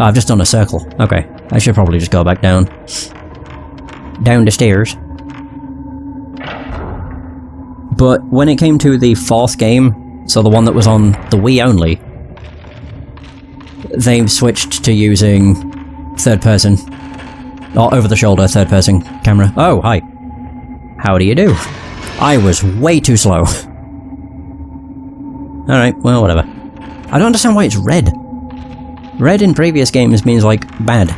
Oh, I've just done a circle. Okay. I should probably just go back down. Down the stairs. But when it came to the 4th game, so the one that was on the Wii only, they switched to using third person, or over-the-shoulder third-person camera. Oh, hi. How do you do? I was way too slow. Alright, well, whatever. I don't understand why it's red. Red in previous games means, like, bad.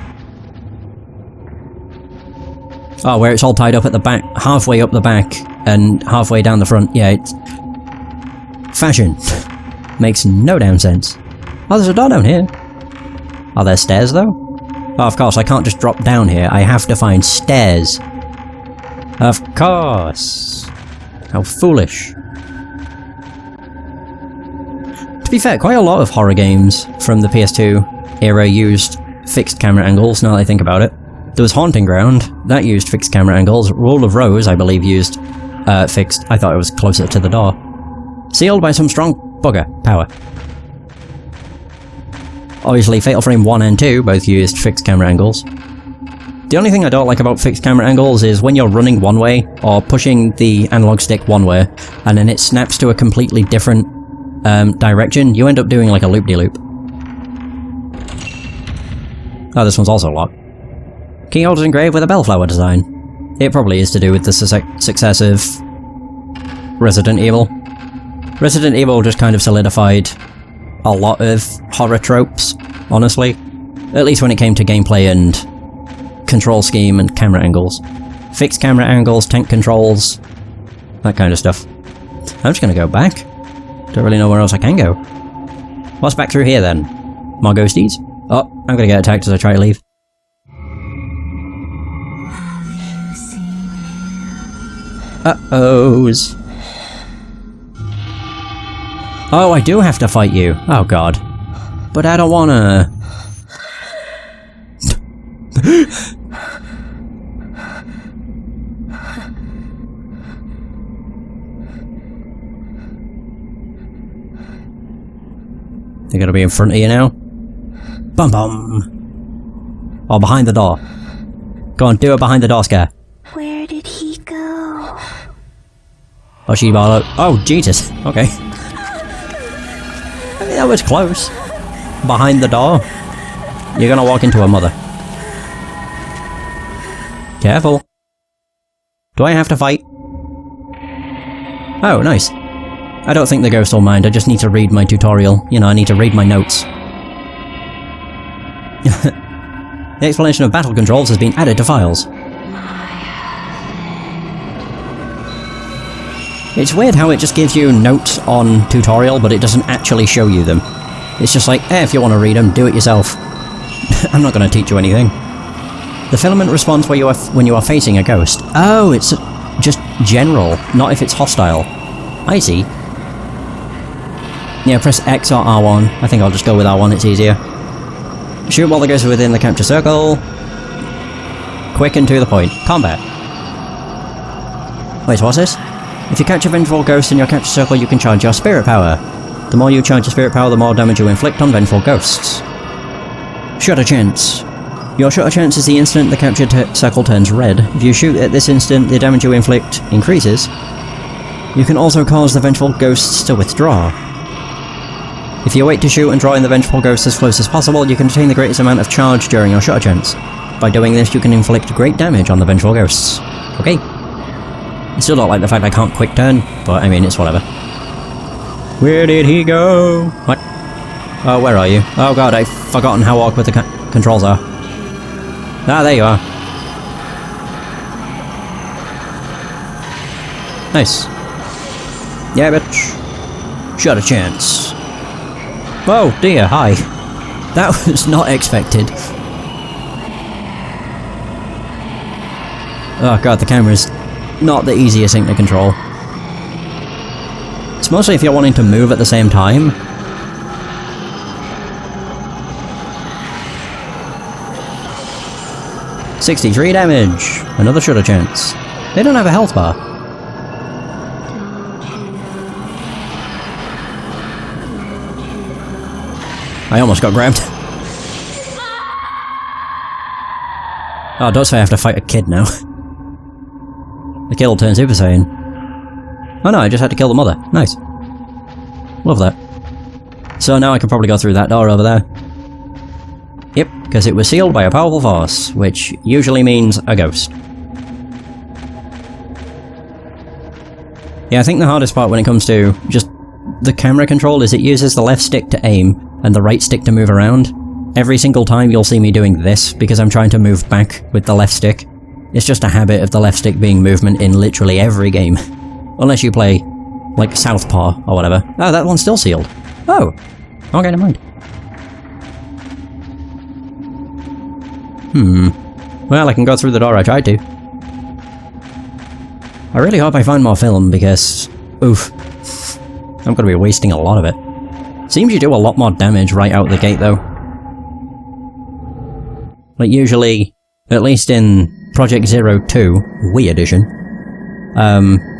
Oh, where it's all tied up at the back, halfway up the back, and halfway down the front. Yeah, it's... fashion. Makes no damn sense. Oh, there's a door down here. Are there stairs, though? Oh, of course, I can't just drop down here. I have to find stairs. Of course. How foolish. To be fair, quite a lot of horror games from the PS2 era used fixed camera angles, now that I think about it. There was Haunting Ground, that used fixed camera angles. Rule of Rose, I believe, used fixed. I thought it was closer to the door. Sealed by some strong bugger power. Obviously, Fatal Frame 1 and 2 both used fixed camera angles. The only thing I don't like about fixed camera angles is when you're running one way, or pushing the analog stick one way, and then it snaps to a completely different direction, you end up doing like a loop-de-loop. Oh, this one's also locked. Key holder engraved with a bellflower design. It probably is to do with the success of Resident Evil. Resident Evil just kind of solidified a lot of horror tropes, honestly. At least when it came to gameplay and control scheme and camera angles. Fixed camera angles, tank controls, that kind of stuff. I'm just gonna go back. Don't really know where else I can go. What's back through here then? More ghosties? Oh, I'm gonna get attacked as I try to leave. Uh-ohs. Oh, I do have to fight you. Oh god. But I don't wanna... They're gonna be in front of you now? Bum bum! Or behind the door. Go on, do a behind the door scare. Where did he go? Oh, she barlow. Oh, Jesus. Okay. I mean, that was close. Behind the door. You're gonna walk into a mother. Careful. Do I have to fight? Oh, nice. I don't think the ghost will mind, I just need to read my tutorial. You know, I need to read my notes. The explanation of battle controls has been added to files. It's weird how it just gives you notes on tutorial, but it doesn't actually show you them. It's just like, if you want to read them, do it yourself. I'm not going to teach you anything. The filament responds when you are facing a ghost. Oh, it's just general, not if it's hostile. I see. Yeah, press X or R1. I think I'll just go with R1, it's easier. Shoot while the ghost is within the capture circle. Quick and to the point. Combat. Wait, what's this? If you catch a vengeful ghost in your capture circle, you can charge your spirit power. The more you charge your spirit power, the more damage you inflict on vengeful ghosts. Shutter chance. Your shutter chance is the instant the captured circle turns red. If you shoot at this instant, the damage you inflict increases. You can also cause the vengeful ghosts to withdraw. If you wait to shoot and draw in the vengeful ghost as close as possible, you can attain the greatest amount of charge during your shutter chance. By doing this, you can inflict great damage on the vengeful ghosts. Okay. I still don't like the fact I can't quick turn, but I mean, it's whatever. Where did he go? What? Oh, where are you? Oh god, I've forgotten how awkward the controls are. Ah, there you are. Nice. Yeah, bitch. Shutter chance. Oh dear, hi. That was not expected. Oh god, the camera's not the easiest thing to control. It's mostly if you're wanting to move at the same time. $63 damage! Another shutter chance. They don't have a health bar. I almost got grabbed. Oh, don't say I have to fight a kid now. The kid will turn Super Saiyan. Oh no, I just had to kill the mother. Nice. Love that. So now I can probably go through that door over there. Yep, because it was sealed by a powerful force, which usually means a ghost. Yeah, I think the hardest part when it comes to just the camera control is it uses the left stick to aim and the right stick to move around. Every single time you'll see me doing this because I'm trying to move back with the left stick. It's just a habit of the left stick being movement in literally every game. Unless you play, like, Southpaw or whatever. Oh, that one's still sealed. Oh! Okay, never mind. Well, I can go through the door I tried to. I really hope I find more film because... oof. I'm gonna be wasting a lot of it. Seems you do a lot more damage right out the gate, though. Like, usually, at least in Project Zero 2, Wii Edition,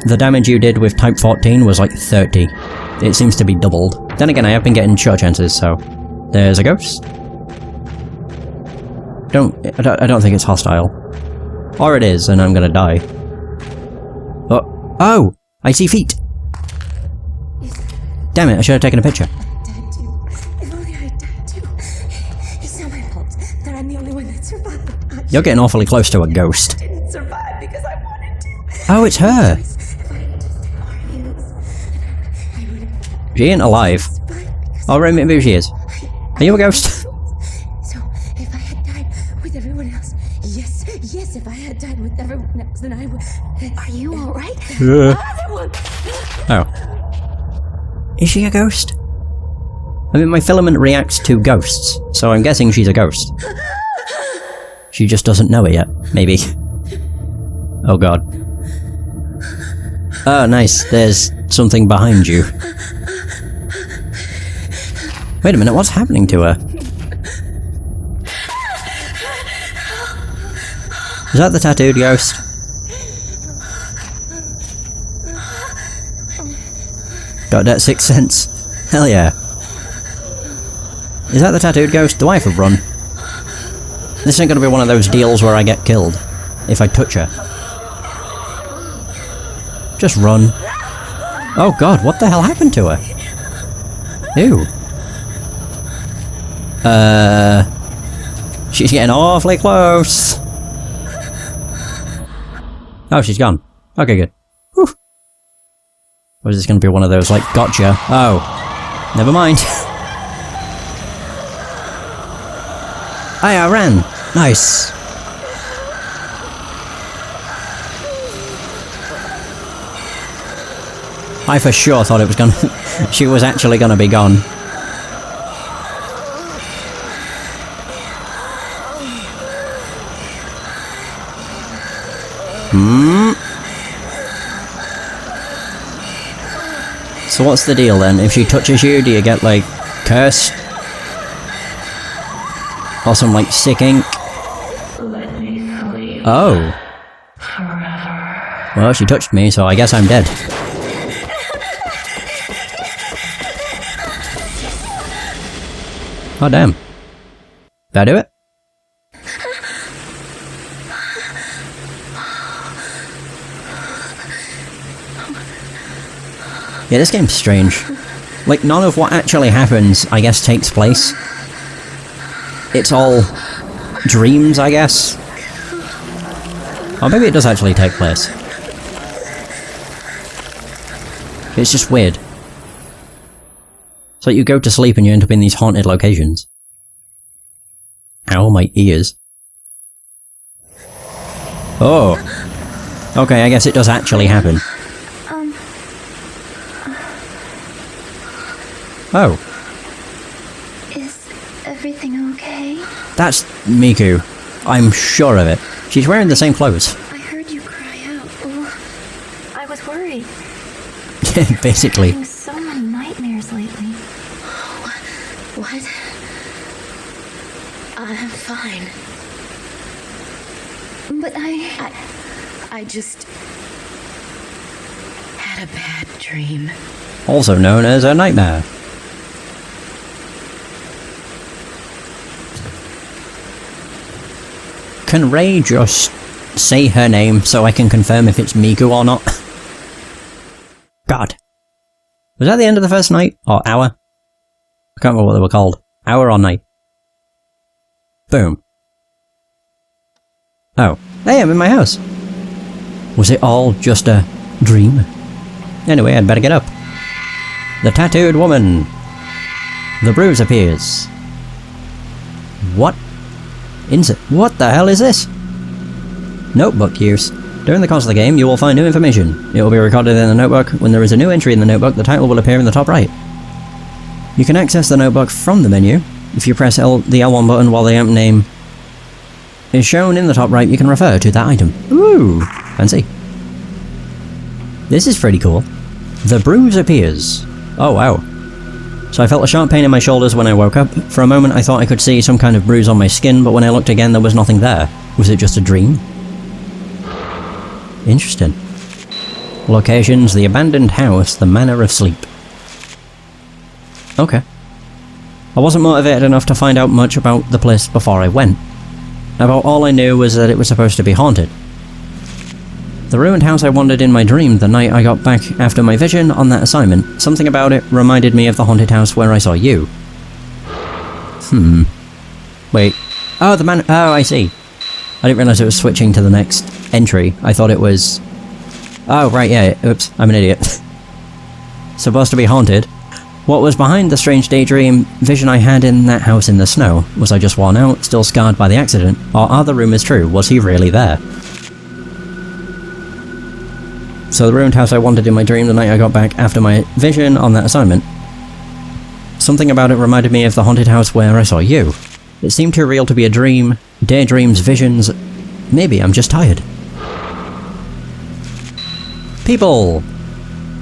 the damage you did with Type 14 was like 30. It seems to be doubled. Then again, I have been getting short chances, so... There's a ghost. I don't think it's hostile. Or it is, and I'm gonna die. Oh! Oh! I see feet! Damn it, I should have taken a picture. Dead too. If only I died too. It's not my fault that I'm the only one that survived. You're getting awfully close to a ghost. I didn't survive because I wanted to. Oh, it's her! If I had just taken more heals, I would have She ain't alive. survived because Oh, right, maybe she is. Are you a ghost? So, if I had died with everyone else, yes, if I had died with everyone else, then I would. Are you alright? Oh. Is she a ghost? I mean, my filament reacts to ghosts, so I'm guessing she's a ghost. She just doesn't know it yet, maybe. Oh god. Oh, nice. There's something behind you. Wait a minute, what's happening to her? Is that the tattooed ghost? Got that sixth sense? Hell yeah. Is that the tattooed ghost? Do I have to run? This ain't gonna be one of those deals where I get killed if I touch her. Just run. Oh god, what the hell happened to her? Ew. She's getting awfully close. Oh, she's gone. Okay, good. Whew. Or is this going to be one of those, like, gotcha? Oh. Never mind. Hey, I ran. Nice. I for sure thought it was gonna... she was actually gonna be gone. So what's the deal then? If she touches you, do you get, like, cursed? Or some, like, sick ink? Let me sleep Oh. forever. Well, she touched me, so I guess I'm dead. Oh, damn. Did I do it? Yeah, this game's strange. Like, none of what actually happens, I guess, takes place. It's all dreams, I guess. Or maybe it does actually take place. It's just weird. So you go to sleep and you end up in these haunted locations. Ow, my ears. Oh. Okay, I guess it does actually happen. Oh. Is everything okay? That's Miku. I'm sure of it. She's wearing the same clothes. I heard you cry out. Oh, I was worried. Basically. Having so many nightmares lately. What? I'm fine. But I just had a bad dream. Also known as a nightmare. Can Rei just say her name so I can confirm if it's Miku or not? God. Was that the end of the first night? Or hour? I can't remember what they were called. Hour or night? Boom. Oh. Hey, I'm in my house. Was it all just a dream? Anyway, I'd better get up. The tattooed woman. The bruise appears. What? What the hell is this? Notebook use. During the course of the game, you will find new information. It will be recorded in the notebook. When there is a new entry in the notebook, the title will appear in the top right. You can access the notebook from the menu. If you press the L1 button while the item name is shown in the top right, you can refer to that item. Ooh, fancy. This is pretty cool. The bruise appears. Oh wow. So I felt a sharp pain in my shoulders when I woke up. For a moment I thought I could see some kind of bruise on my skin, but when I looked again there was nothing there. Was it just a dream? Interesting. Locations: the abandoned house, the Manor of Sleep. Okay. I wasn't motivated enough to find out much about the place before I went. About all I knew was that it was supposed to be haunted. The ruined house I wandered in my dream the night I got back after my vision on that assignment. Something about it reminded me of the haunted house where I saw you. Wait. Oh, the man. Oh, I see. I didn't realise it was switching to the next entry. I thought it was... Oh, right, yeah. Oops, I'm an idiot. Supposed to be haunted. What was behind the strange daydream vision I had in that house in the snow? Was I just worn out, still scarred by the accident? Or are the rumours true? Was he really there? So the ruined house I wandered in my dream the night I got back after my vision on that assignment. Something about it reminded me of the haunted house where I saw you. It seemed too real to be a dream. Daydreams, visions... Maybe I'm just tired. People!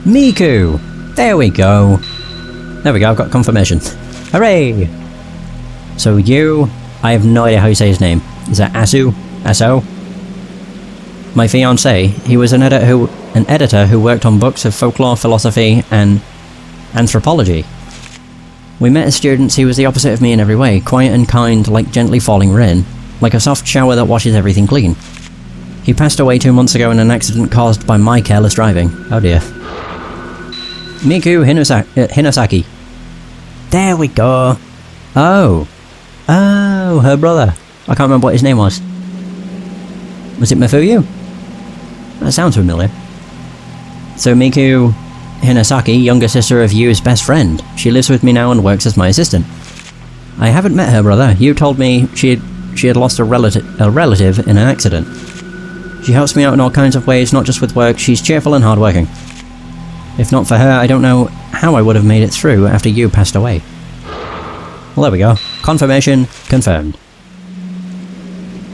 Miku! There we go. There we go, I've got confirmation. Hooray! So you... I have no idea how you say his name. Is that Asu? Aso? My fiancé, he was an editor who worked on books of folklore, philosophy, and anthropology. We met as students. He was the opposite of me in every way, quiet and kind, like gently falling rain, like a soft shower that washes everything clean. He passed away 2 months ago in an accident caused by my careless driving. Oh dear. Miku Hinosaki. There we go. Oh. Oh, her brother. I can't remember what his name was. Was it Mafuyu? That sounds familiar. So Miku Hinosaki, younger sister of Yu's best friend. She lives with me now and works as my assistant. I haven't met her brother. Yu told me she had lost a relative in an accident. She helps me out in all kinds of ways, not just with work. She's cheerful and hardworking. If not for her, I don't know how I would have made it through after Yu passed away. Well, there we go. Confirmation confirmed.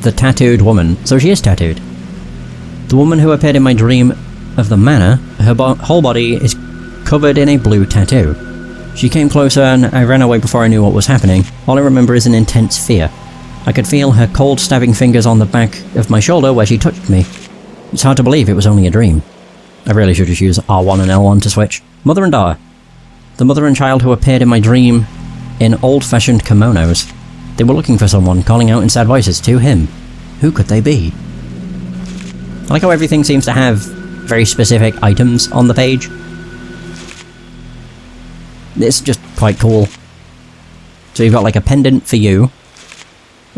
The tattooed woman. So she is tattooed. The woman who appeared in my dream of the manor, her whole body is covered in a blue tattoo. She came closer and I ran away before I knew what was happening. All I remember is an intense fear. I could feel her cold stabbing fingers on the back of my shoulder where she touched me. It's hard to believe it was only a dream. I really should just use R1 and L1 to switch. Mother and daughter. The mother and child who appeared in my dream in old-fashioned kimonos. They were looking for someone, calling out in sad voices to him. Who could they be? I like how everything seems to have very specific items on the page. It's just quite cool. So you've got like a pendant for you,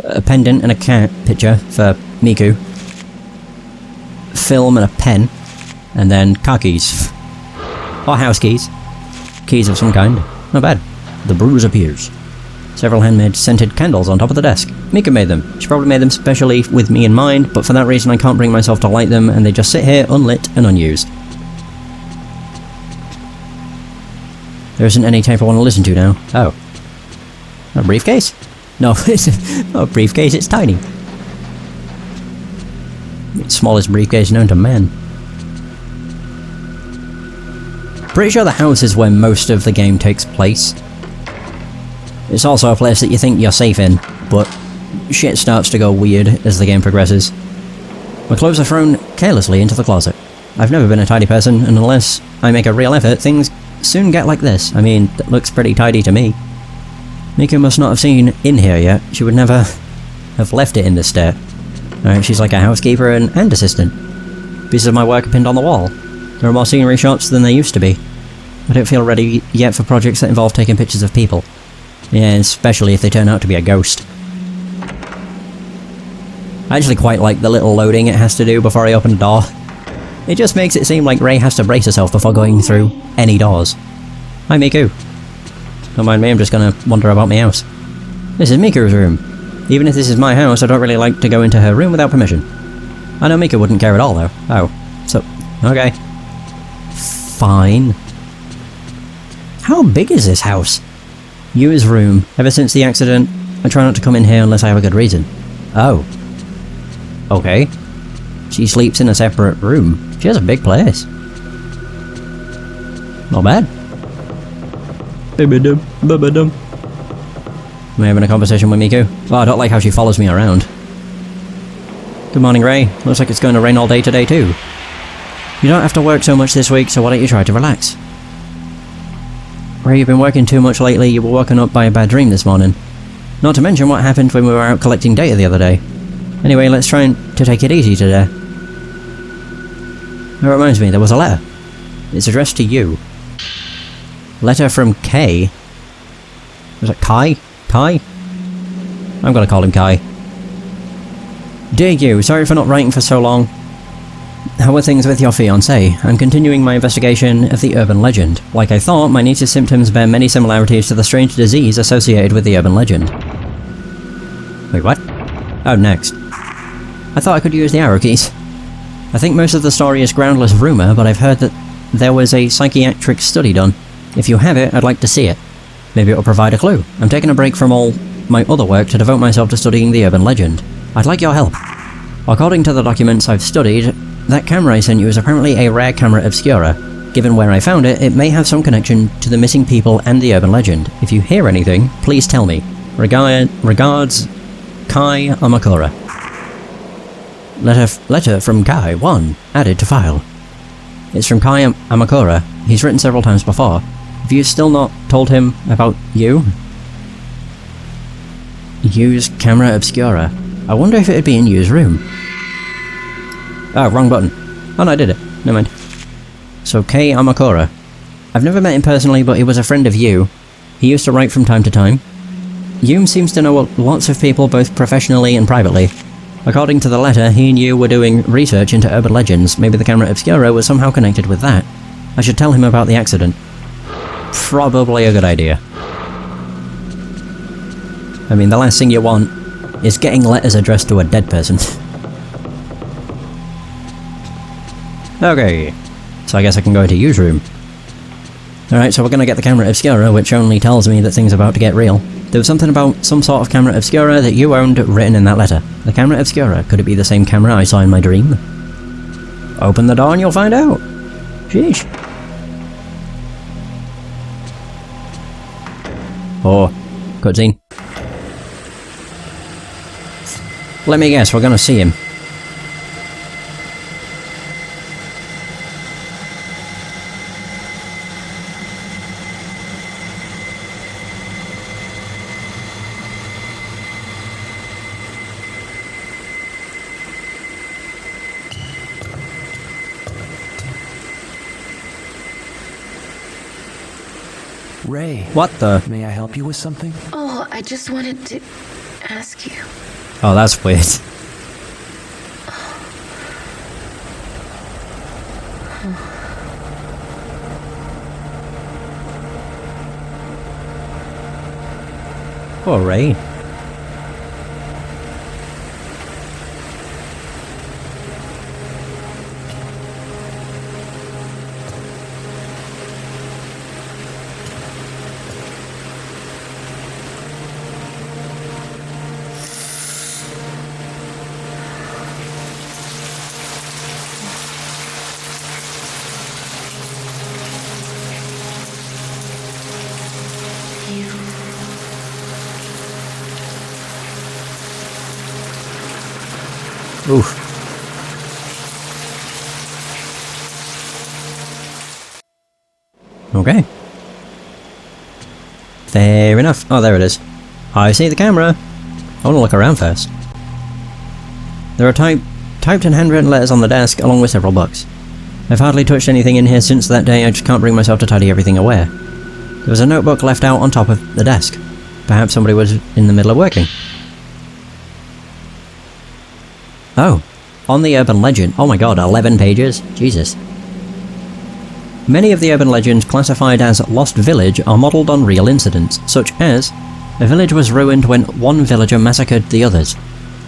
a pendant and a cat picture for Miku, film and a pen, and then car keys. Or house keys. Keys of some kind. Not bad. The bruise appears. Several handmade scented candles on top of the desk. Miku made them. She probably made them specially with me in mind, but for that reason I can't bring myself to light them, and they just sit here unlit and unused. There isn't any tape I want to listen to now. Oh. A briefcase? No, it's not a briefcase, it's tiny. It's the smallest briefcase known to man. Pretty sure the house is where most of the game takes place. It's also a place that you think you're safe in, but shit starts to go weird as the game progresses. My clothes are thrown carelessly into the closet. I've never been a tidy person, and unless I make a real effort, things soon get like this. I mean, it looks pretty tidy to me. Miku must not have seen in here yet. She would never have left it in this state. Alright, she's like a housekeeper and assistant. Pieces of my work are pinned on the wall. There are more scenery shots than there used to be. I don't feel ready yet for projects that involve taking pictures of people. Yeah, especially if they turn out to be a ghost. I actually quite like the little loading it has to do before I open a door. It just makes it seem like Rei has to brace herself before going through any doors. Hi Miku. Don't mind me, I'm just gonna wander about my house. This is Miku's room. Even if this is my house, I don't really like to go into her room without permission. I know Miku wouldn't care at all though. Oh. So, okay. Fine. How big is this house? Yu's room. Ever since the accident, I try not to come in here unless I have a good reason. Oh. Okay. She sleeps in a separate room. She has a big place. Not bad. Am I having a conversation with Miku? Oh, I don't like how she follows me around. Good morning, Rei. Looks like it's going to rain all day today too. You don't have to work so much this week, so why don't you try to relax? Rei, you've been working too much lately. You were woken up by a bad dream this morning. Not to mention what happened when we were out collecting data the other day. Anyway, let's try to take it easy today. That reminds me, there was a letter. It's addressed to you. Letter from K? Was it Kai? Kai? I'm gonna call him Kai. Dear you, sorry for not writing for so long. How are things with your fiancé? I'm continuing my investigation of the urban legend. Like I thought, my niece's symptoms bear many similarities to the strange disease associated with the urban legend. Wait, what? Oh, next. I thought I could use the arrow keys. I think most of the story is groundless rumour, but I've heard that there was a psychiatric study done. If you have it, I'd like to see it. Maybe it'll provide a clue. I'm taking a break from all my other work to devote myself to studying the urban legend. I'd like your help. According to the documents I've studied, that camera I sent you is apparently a rare camera obscura. Given where I found it, it may have some connection to the missing people and the urban legend. If you hear anything, please tell me. Regards, Kai Amakura. Letter from Kai 1, added to file. It's from Kai Amakura. He's written several times before. Have you still not told him about you? Use camera obscura. I wonder if it'd be in Yu's room. Oh, wrong button. Oh no, I did it. Never mind. So, Kei Amakura. I've never met him personally, but he was a friend of Yu. He used to write from time to time. Yu seems to know lots of people both professionally and privately. According to the letter, he and Yu were doing research into urban legends. Maybe the camera obscura was somehow connected with that. I should tell him about the accident. Probably a good idea. I mean, the last thing you want is getting letters addressed to a dead person. Okay, so I guess I can go into Yu's room. Alright, so we're gonna get the camera obscura, which only tells me that things are about to get real. There was something about some sort of camera obscura that you owned written in that letter. The camera obscura, could it be the same camera I saw in my dream? Open the door and you'll find out. Sheesh. Oh, cutscene. Let me guess, we're gonna see him. Rei. What the? May I help you with something? Oh, I just wanted to ask you. Oh, that's weird. Poor Rei. Oof. Okay. Fair enough. Oh, there it is. I see the camera. I want to look around first. There are typed and handwritten letters on the desk, along with several books. I've hardly touched anything in here since that day, I just can't bring myself to tidy everything away. There was a notebook left out on top of the desk. Perhaps somebody was in the middle of working. Oh, on the urban legend. Oh my god, 11 pages? Jesus. Many of the urban legends classified as Lost Village are modelled on real incidents, such as a village was ruined when one villager massacred the others.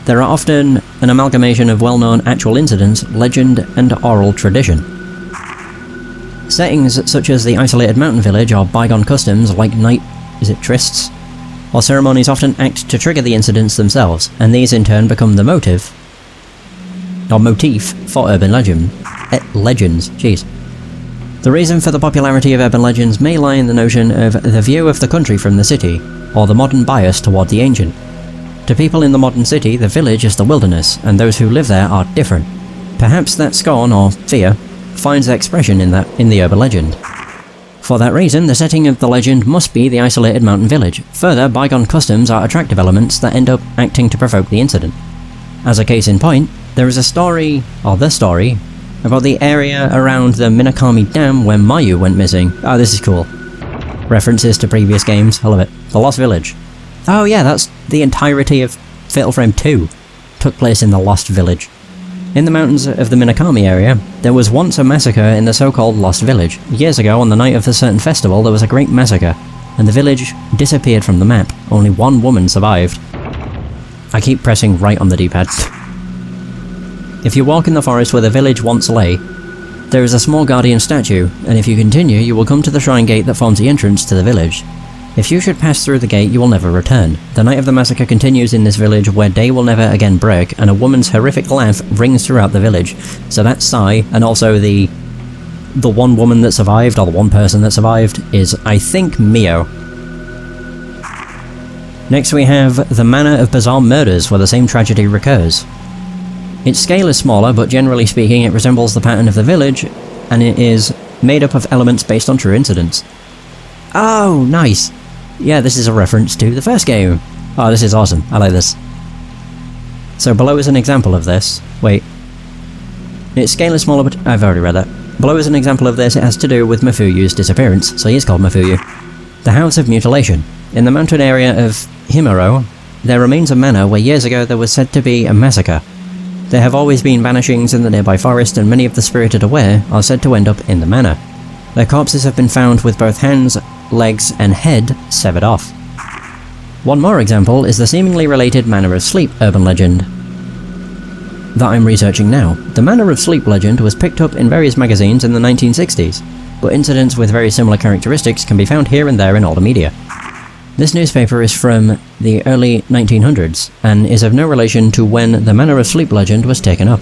There are often an amalgamation of well-known actual incidents, legend, and oral tradition. Settings such as the isolated mountain village or bygone customs like night trysts or ceremonies often act to trigger the incidents themselves, and these in turn become the motif for urban legends. Jeez. The reason for the popularity of urban legends may lie in the notion of the view of the country from the city, or the modern bias toward the ancient. To people in the modern city, the village is the wilderness, and those who live there are different. Perhaps that scorn, or fear, finds expression in the urban legend. For that reason, the setting of the legend must be the isolated mountain village. Further, bygone customs are attractive elements that end up acting to provoke the incident. As a case in point, there is a story, or the story, about the area around the Minakami Dam where Mayu went missing. Oh, this is cool. References to previous games, I love it. The Lost Village. Oh yeah, that's the entirety of Fatal Frame 2. Took place in the Lost Village. In the mountains of the Minakami area, there was once a massacre in the so-called Lost Village. Years ago, on the night of a certain festival, there was a great massacre, and the village disappeared from the map. Only one woman survived. I keep pressing right on the D-pad. If you walk in the forest where the village once lay, there is a small guardian statue, and if you continue, you will come to the shrine gate that forms the entrance to the village. If you should pass through the gate, you will never return. The night of the massacre continues in this village where day will never again break, and a woman's horrific laugh rings throughout the village. So that Sai, and also the one woman that survived, or the one person that survived, is, I think, Mio. Next we have the Manor of Bizarre Murders, where the same tragedy recurs. Its scale is smaller, but generally speaking it resembles the pattern of the village, and it is made up of elements based on true incidents. Oh, nice! Yeah, this is a reference to the first game. Oh, this is awesome. I like this. So below is an example of this. Wait. Its scale is smaller, but I've already read that. Below is an example of this. It has to do with Mafuyu's disappearance, so he is called Mafuyu. The House of Mutilation. In the mountain area of Himuro, there remains a manor where years ago there was said to be a massacre. There have always been vanishings in the nearby forest, and many of the spirited aware are said to end up in the manor. Their corpses have been found with both hands, legs, and head severed off. One more example is the seemingly related Manor of Sleep urban legend that I'm researching now. The Manor of Sleep legend was picked up in various magazines in the 1960s, but incidents with very similar characteristics can be found here and there in older media. This newspaper is from the early 1900s, and is of no relation to when the Manor of Sleep legend was taken up.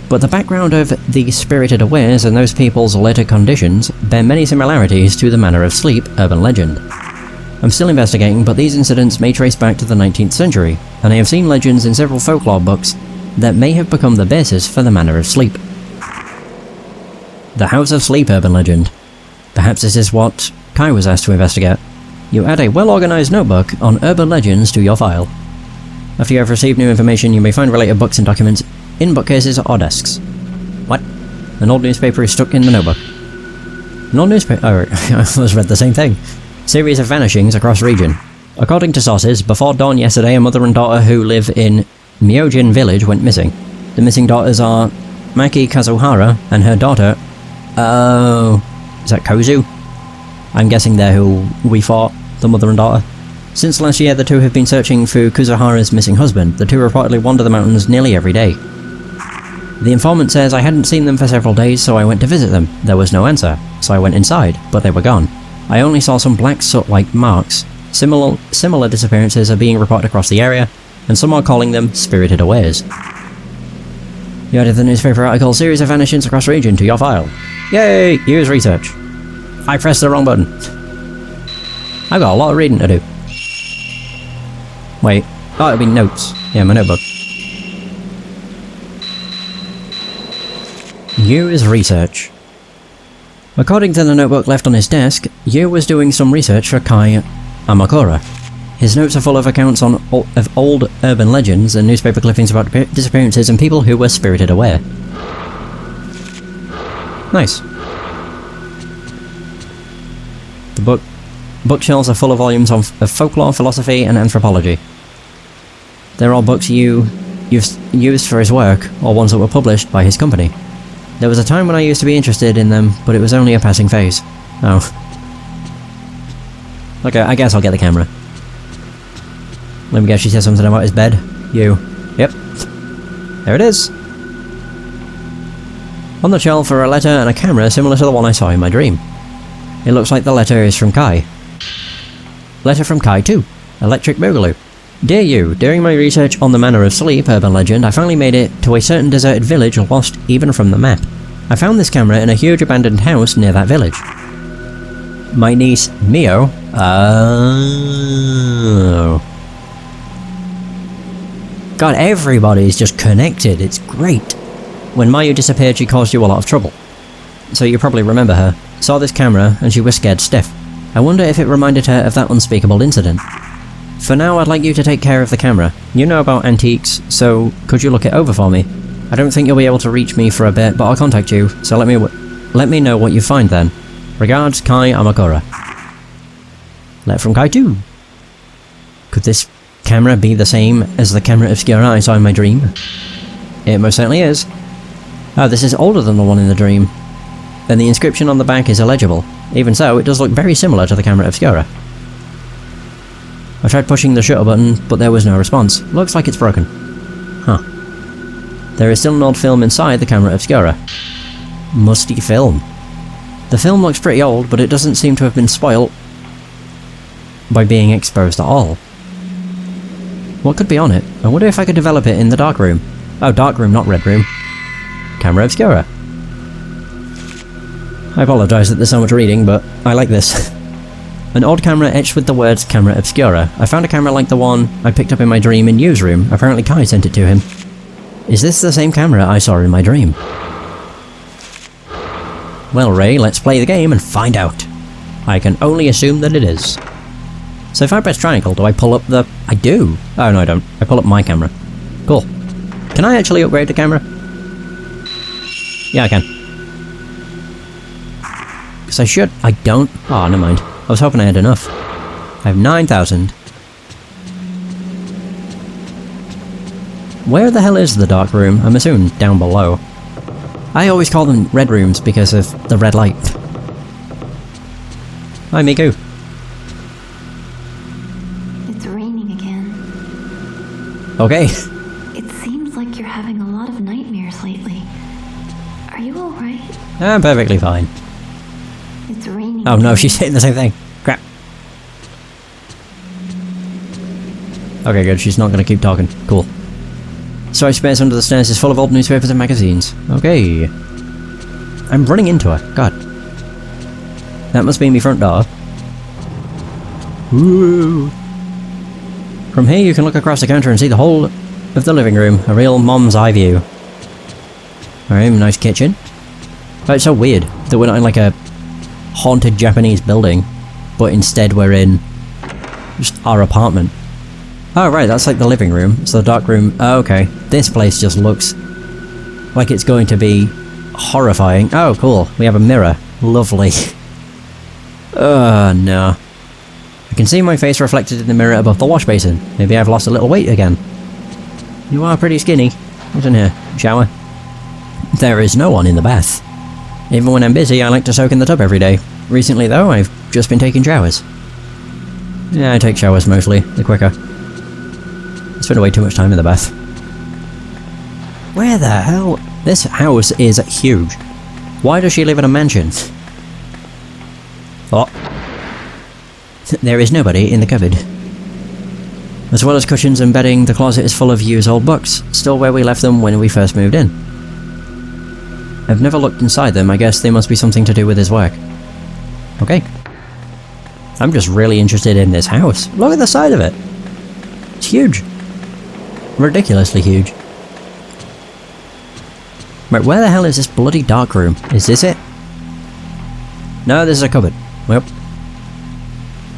But the background of the spirited awares and those people's later conditions bear many similarities to the Manor of Sleep urban legend. I'm still investigating, but these incidents may trace back to the 19th century, and I have seen legends in several folklore books that may have become the basis for the Manor of Sleep. The House of Sleep urban legend. Perhaps this is what Kai was asked to investigate. You add a well-organised notebook on urban legends to your file. After you have received new information, you may find related books and documents in bookcases or desks. What? An old newspaper is stuck in the notebook. An old newspaper... Oh, I almost read the same thing. Series of vanishings across region. According to sources, before dawn yesterday, a mother and daughter who live in Myojin village went missing. The missing daughters are Maki Kazuhara and her daughter... Oh... Is that Kozu? I'm guessing they're who we fought, the mother and daughter. Since last year, the two have been searching for Kuzuhara's missing husband. The two reportedly wander the mountains nearly every day. The informant says, I hadn't seen them for several days, so I went to visit them. There was no answer, so I went inside, but they were gone. I only saw some black soot-like marks. Similar disappearances are being reported across the area, and some are calling them spirited awares. You added the newspaper article, Series of Vanishings Across Region to your file. Yay! Use research. I pressed the wrong button. I've got a lot of reading to do. Wait. Oh, it'll be notes. Yeah, my notebook. Yu's research. According to the notebook left on his desk, Yu was doing some research for Kai Amakura. His notes are full of accounts of old urban legends and newspaper clippings about disappearances and people who were spirited away. Nice. The bookshelves are full of volumes of folklore, philosophy, and anthropology. They're all books you've used for his work, or ones that were published by his company. There was a time when I used to be interested in them, but it was only a passing phase. Oh. Okay, I guess I'll get the camera. Let me guess, she says something about his bed. You. Yep. There it is. On the shelf are a letter and a camera similar to the one I saw in my dream. It looks like the letter is from Kai. Letter from Kai 2. Electric Boogaloo. Dear you, during my research on the Manor of Sleep urban legend, I finally made it to a certain deserted village lost even from the map. I found this camera in a huge abandoned house near that village. My niece, Mio... Oh... God, everybody's just connected, it's great. When Mayu disappeared, she caused you a lot of trouble. So you probably remember her. Saw this camera, and she was scared stiff. I wonder if it reminded her of that unspeakable incident. For now, I'd like you to take care of the camera. You know about antiques, so could you look it over for me? I don't think you'll be able to reach me for a bit, but I'll contact you, so let me know what you find then. Regards, Kai Amakura. Letter from Kai 2. Could this camera be the same as the camera Obscura I saw in my dream? It most certainly is. Oh, this is older than the one in the dream. And the inscription on the back is illegible. Even so, it does look very similar to the camera Obscura. I tried pushing the shutter button, but there was no response. Looks like it's broken. Huh. There is still an old film inside the camera Obscura. Musty film. The film looks pretty old, but it doesn't seem to have been spoilt by being exposed at all. What could be on it? I wonder if I could develop it in the dark room. Oh, dark room, not red room. Camera Obscura. I apologise that there's so much reading, but I like this. An old camera etched with the words Camera Obscura. I found a camera like the one I picked up in my dream in Yu's room. Apparently Kai sent it to him. Is this the same camera I saw in my dream? Well, Rei, let's play the game and find out. I can only assume that it is. So if I press triangle, do I pull up the... I do! Oh, no I don't. I pull up my camera. Cool. Can I actually upgrade the camera? Yeah, I can. Because I should... I don't... Oh, never mind. I was hoping I had enough. I have 9,000. Where the hell is the dark room? I'm assuming down below. I always call them red rooms because of the red light. Hi, Miku. It's raining again. Okay. It seems like you're having a lot of nightmares lately. Are you alright? I'm perfectly fine. It's raining. Oh no, she's saying the same thing. Crap. Okay, good. She's not going to keep talking. Cool. Storage space under the stairs is full of old newspapers and magazines. Okay. I'm running into her. God. That must be my front door. Woo. From here you can look across the counter and see the whole of the living room. A real mom's eye view. Alright, nice kitchen. Oh, it's so weird that we're not in like a haunted Japanese building, but instead we're in just our apartment. Oh right, that's like the living room. So the dark room. Oh, okay. This place just looks like it's going to be horrifying. Oh, cool. We have a mirror. Lovely. No. I can see my face reflected in the mirror above the wash basin. Maybe I've lost a little weight again. You are pretty skinny. What's in here? Shower? There is no one in the bath. Even when I'm busy, I like to soak in the tub every day. Recently though, I've just been taking showers. Yeah, I take showers mostly. They're quicker. I spend way too much time in the bath. Where the hell? This house is huge. Why does she live in a mansion? Oh. There is nobody in the cupboard. As well as cushions and bedding, the closet is full of used old books, still where we left them when we first moved in. I've never looked inside them. I guess they must be something to do with his work. Okay. I'm just really interested in this house. Look at the side of it. It's huge. Ridiculously huge. Right, where the hell is this bloody dark room? Is this it? No, this is a cupboard. Well.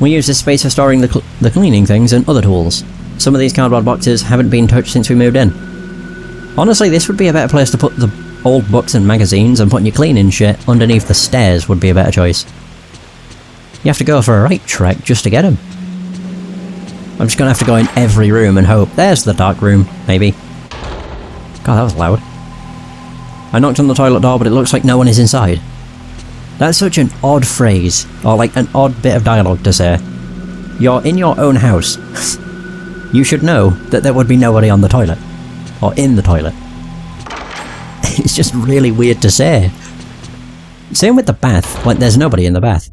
We use this space for storing the cleaning things and other tools. Some of these cardboard boxes haven't been touched since we moved in. Honestly, this would be a better place to put the old books and magazines, and putting your cleaning shit underneath the stairs would be a better choice. You have to go for a right trek just to get them. I'm just gonna have to go in every room and hope. There's the dark room, maybe. God, that was loud. I knocked on the toilet door, but it looks like no one is inside. That's such an odd phrase, or like an odd bit of dialogue to say. You're in your own house. You should know that there would be nobody on the toilet. Or in the toilet. It's just really weird to say. Same with the bath, like there's nobody in the bath.